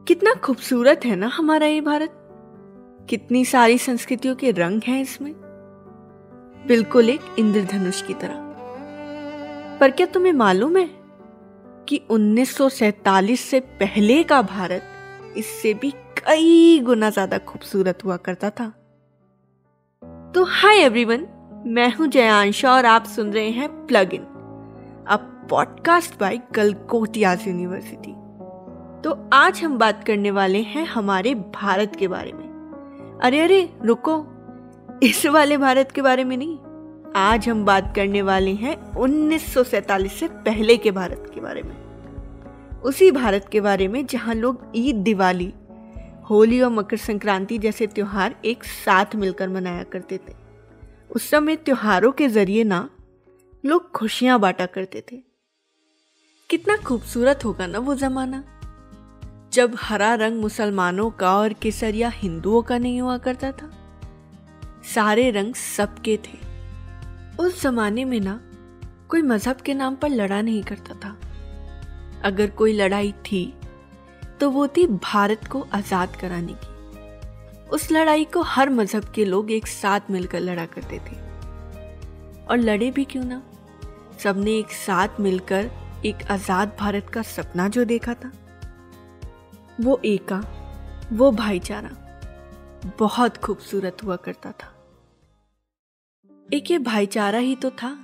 कितना खूबसूरत है ना हमारा ये भारत। कितनी सारी संस्कृतियों के रंग हैं इसमें, बिल्कुल एक इंद्रधनुष की तरह। पर क्या तुम्हें मालूम है कि 1947 से पहले का भारत इससे भी कई गुना ज्यादा खूबसूरत हुआ करता था। तो हाय एवरीवन, मैं हूं जयांशा और आप सुन रहे हैं plug in, a podcast by Galgotias University. तो आज हम बात करने वाले हैं हमारे भारत के बारे में। अरे रुको, इस वाले भारत के बारे में नहीं। आज हम बात करने वाले हैं 1947 से पहले के भारत के बारे में। उसी भारत के बारे में जहां लोग ईद, दिवाली, होली और मकर संक्रांति जैसे त्योहार एक साथ मिलकर मनाया करते थे। उस समय त्योहारों के जरिए ना लोग खुशियां बांटा करते थे। कितना खूबसूरत होगा ना वो जमाना, जब हरा रंग मुसलमानों का और केसरिया हिंदुओं का नहीं हुआ करता था। सारे रंग सबके थे। उस जमाने में ना कोई मजहब के नाम पर लड़ा नहीं करता था। अगर कोई लड़ाई थी तो वो थी भारत को आजाद कराने की। उस लड़ाई को हर मजहब के लोग एक साथ मिलकर लड़ा करते थे। और लड़े भी क्यों ना, सबने एक साथ मिलकर एक आजाद भारत का सपना जो देखा था, वो एका, वो भाईचारा बहुत खूबसूरत हुआ करता था। एक ये भाईचारा ही तो था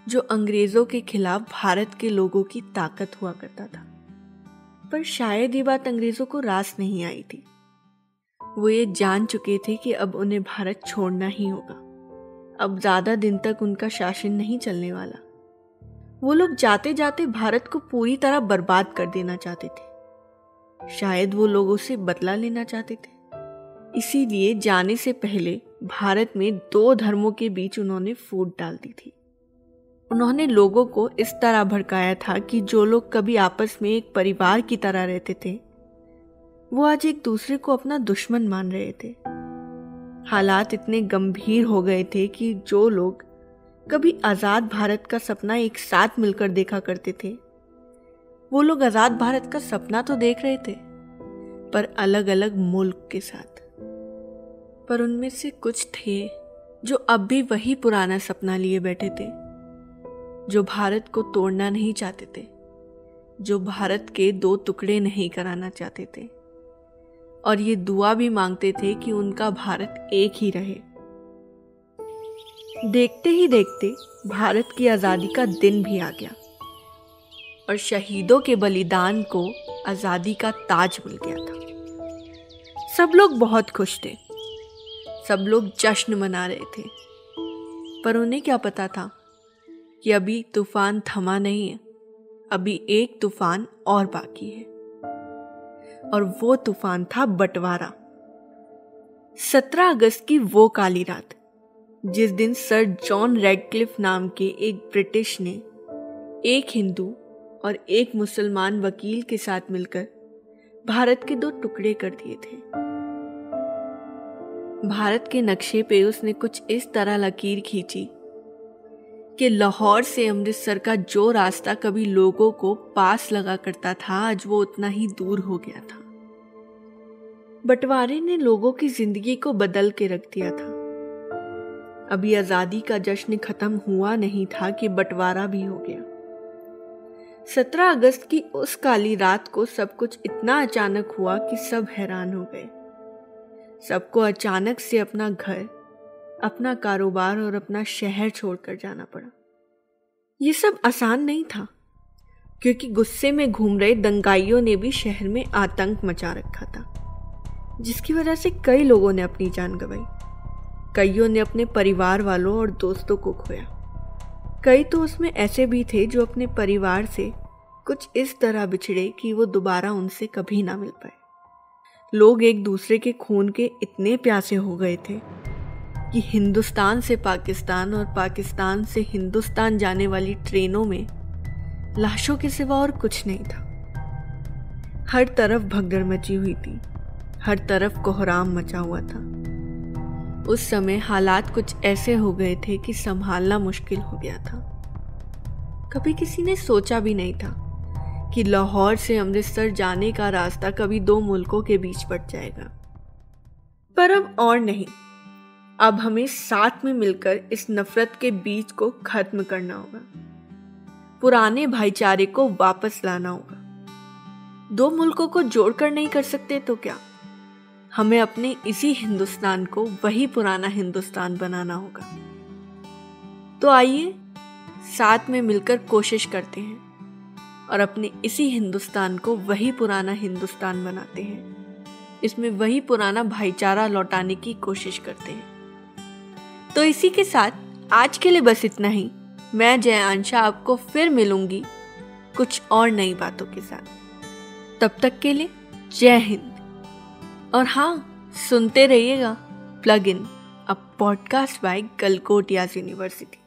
जो अंग्रेजों के खिलाफ भारत के लोगों की ताकत हुआ करता था। पर शायद ये बात अंग्रेजों को रास नहीं आई थी। वो ये जान चुके थे कि अब उन्हें भारत छोड़ना ही होगा। अब ज्यादा दिन तक उनका शासन नहीं चलने वाला। वो लोग जाते जाते भारत को पूरी तरह बर्बाद कर देना चाहते थे। शायद वो लोगों से बदला लेना चाहते थे। इसीलिए जाने से पहले भारत में दो धर्मों के बीच उन्होंने फूट डाल दी थी। उन्होंने लोगों को इस तरह भड़काया था कि जो लोग कभी आपस में एक परिवार की तरह रहते थे, वो आज एक दूसरे को अपना दुश्मन मान रहे थे। हालात इतने गंभीर हो गए थे कि जो लोग कभी आजाद भारत का सपना एक साथ मिलकर देखा करते थे, वो लोग आजाद भारत का सपना तो देख रहे थे, पर अलग अलग मुल्क के साथ। पर उनमें से कुछ थे जो अब भी वही पुराना सपना लिए बैठे थे, जो भारत को तोड़ना नहीं चाहते थे, जो भारत के दो टुकड़े नहीं कराना चाहते थे, और ये दुआ भी मांगते थे कि उनका भारत एक ही रहे। देखते ही देखते भारत की आजादी का दिन भी आ गया और शहीदों के बलिदान को आजादी का ताज मिल गया था। सब लोग बहुत खुश थे, सब लोग जश्न मना रहे थे। पर उन्हें क्या पता था कि अभी तूफान थमा नहीं है, अभी एक तूफान और बाकी है। और वो तूफान था बंटवारा। 17 अगस्त की वो काली रात, जिस दिन सर जॉन रेडक्लिफ नाम के एक ब्रिटिश ने एक हिंदू और एक मुसलमान वकील के साथ मिलकर भारत के दो टुकड़े कर दिए थे। भारत के नक्शे पे उसने कुछ इस तरह लकीर खींची कि लाहौर से अमृतसर का जो रास्ता कभी लोगों को पास लगा करता था, आज वो उतना ही दूर हो गया था। बंटवारे ने लोगों की जिंदगी को बदल के रख दिया था। अभी आजादी का जश्न खत्म हुआ नहीं था कि बंटवारा भी हो गया। 17 अगस्त की उस काली रात को सब कुछ इतना अचानक हुआ कि सब हैरान हो गए। सबको अचानक से अपना घर, अपना कारोबार और अपना शहर छोड़कर जाना पड़ा। ये सब आसान नहीं था, क्योंकि गुस्से में घूम रहे दंगाइयों ने भी शहर में आतंक मचा रखा था, जिसकी वजह से कई लोगों ने अपनी जान गंवाई। कईयों ने अपने परिवार वालों और दोस्तों को खोया। कई तो उसमें ऐसे भी थे जो अपने परिवार से कुछ इस तरह बिछड़े कि वो दोबारा उनसे कभी ना मिल पाए। लोग एक दूसरे के खून के इतने प्यासे हो गए थे कि हिंदुस्तान से पाकिस्तान और पाकिस्तान से हिंदुस्तान जाने वाली ट्रेनों में लाशों के सिवा और कुछ नहीं था। हर तरफ भगदड़ मची हुई थी, हर तरफ कोहराम मचा हुआ था। उस समय हालात कुछ ऐसे हो गए थे कि संभालना मुश्किल हो गया था। कभी किसी ने सोचा भी नहीं था कि लाहौर से अमृतसर जाने का रास्ता कभी दो मुल्कों के बीच पड़ जाएगा। पर अब और नहीं, अब हमें साथ में मिलकर इस नफरत के बीज को खत्म करना होगा, पुराने भाईचारे को वापस लाना होगा। दो मुल्कों को जोड़कर नहीं कर सकते तो क्या, हमें अपने इसी हिंदुस्तान को वही पुराना हिंदुस्तान बनाना होगा। तो आइए साथ में मिलकर कोशिश करते हैं और अपने इसी हिंदुस्तान को वही पुराना हिंदुस्तान बनाते हैं। इसमें वही पुराना भाईचारा लौटाने की कोशिश करते हैं। तो इसी के साथ आज के लिए बस इतना ही। मैं जय आंशा आपको फिर मिलूंगी कुछ और नई बातों के साथ। तब तक के लिए जय हिंद। और हाँ, सुनते रहिएगा plug in, a podcast by Galgotias university.